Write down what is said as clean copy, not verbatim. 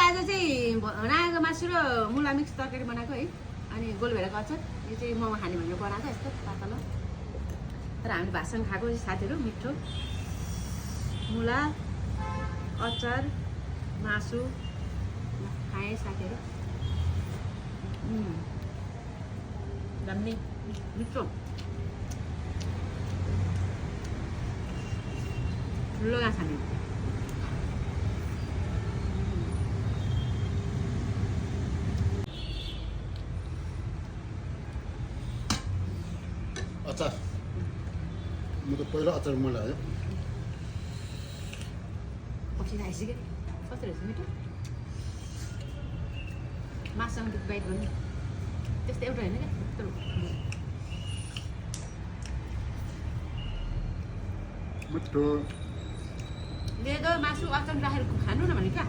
आज चाहिँ बनाएको मासु र मुला मिक्स तरकारी बनाएको है। अनि गोलभेडाको अचार यो चाहिँ मोमो खाने भनेर बनाएको यस्तो पातलो। तर हामीले भातसँग खाएको साथीहरू मिठो मुला अचार मासु खाएँ साथीहरू। दामी मिठो ठुलो गाँस खाने अचार म त पहिला अचार मन लाग्यो पछि आइसक्यो कस्तो रहेछ मिठो मासुसँग त्यो बाइट गर्नु त्यस्तो एउटा होइन क्या मिठो ले मासु अचार राखेर खानु न भने क्या